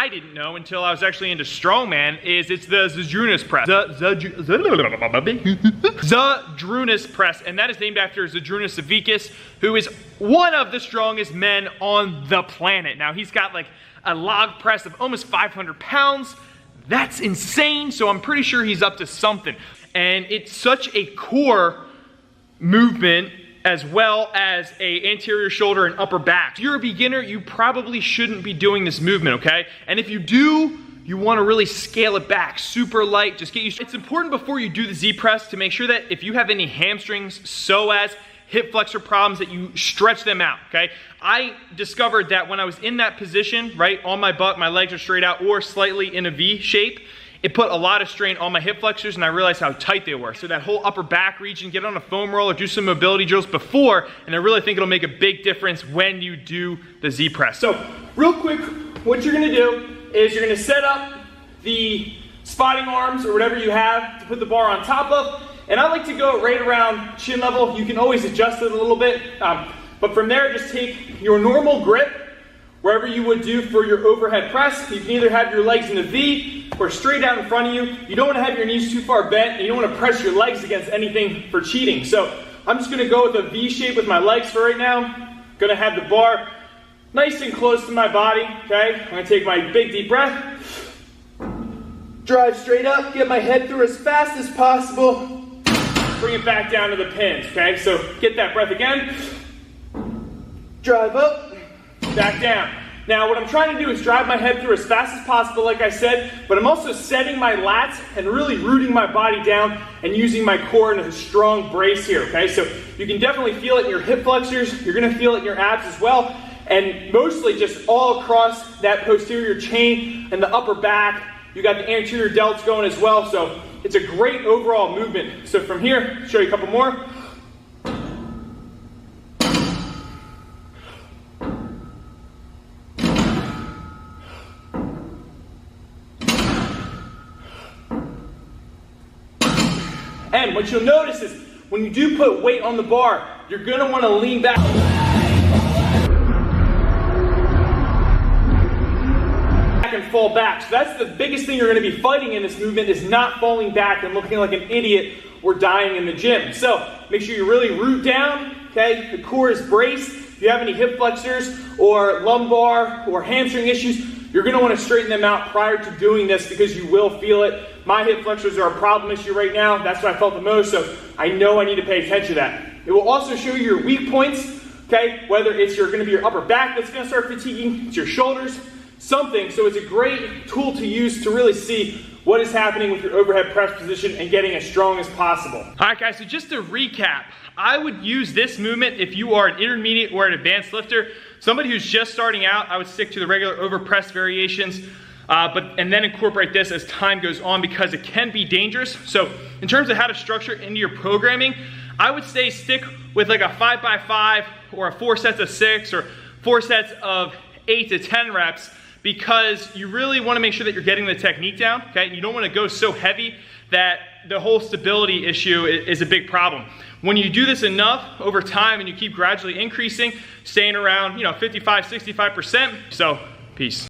I didn't know until I was actually into strongman is it's the Žydrūnas press. Žydrūnas press, and that is named after Žydrūnas Savickas, who is one of the strongest men on the planet. Now, he's got like a log press of almost 500 pounds. That's insane, so I'm pretty sure he's up to something. And it's such a core movement as well as a anterior shoulder and upper back. If you're a beginner, you probably shouldn't be doing this movement, okay? And if you do, you wanna really scale it back, super light, just get used to it. It's important before you do the Z press to make sure that if you have any hamstrings, psoas, hip flexor problems, that you stretch them out, okay? I discovered that when I was in that position, right, on my butt, my legs are straight out or slightly in a V shape, it put a lot of strain on my hip flexors, and I realized how tight they were. So that whole upper back region, get on a foam roll or do some mobility drills before, and I really think it'll make a big difference when you do the Z press. So real quick, what you're gonna do is you're gonna set up the spotting arms or whatever you have to put the bar on top of, and I like to go right around chin level. You can always adjust it a little bit, but from there, just take your normal grip wherever you would do for your overhead press. You can either have your legs in a V or straight out in front of you. You don't want to have your knees too far bent, and you don't want to press your legs against anything for cheating. So I'm just going to go with a V shape with my legs for right now. Going to have the bar nice and close to my body, okay? I'm going to take my big deep breath, drive straight up, get my head through as fast as possible, bring it back down to the pins, okay? So get that breath again, drive up, back down. Now what I'm trying to do is drive my head through as fast as possible, like I said, but I'm also setting my lats and really rooting my body down and using my core in a strong brace here, okay? So you can definitely feel it in your hip flexors, you're gonna feel it in your abs as well, and mostly just all across that posterior chain and the upper back. You got the anterior delts going as well, so it's a great overall movement. So from here, show you a couple more. And what you'll notice is when you do put weight on the bar, you're going to want to lean back and fall back. So that's the biggest thing you're going to be fighting in this movement, is not falling back and looking like an idiot or dying in the gym. So make sure you really root down, okay? The core is braced. If you have any hip flexors or lumbar or hamstring issues, you're going to want to straighten them out prior to doing this, because you will feel it. My hip flexors are a problem issue right now. That's what I felt the most, so I know I need to pay attention to that. It will also show you your weak points, okay? Whether it's going to be your upper back that's going to start fatiguing, it's your shoulders, something. So it's a great tool to use to really see what is happening with your overhead press position and getting as strong as possible. All right, guys, so just to recap, I would use this movement if you are an intermediate or an advanced lifter. Somebody who's just starting out, I would stick to the regular over press variations, and then incorporate this as time goes on, because it can be dangerous. So in terms of how to structure it into your programming, I would say stick with like a 5x5 or a 4 sets of 6 or 4 sets of 8 to 10 reps, because you really want to make sure that you're getting the technique down, okay? You don't want to go so heavy that the whole stability issue is a big problem. When you do this enough over time and you keep gradually increasing, staying around, 55, 65%. So, peace.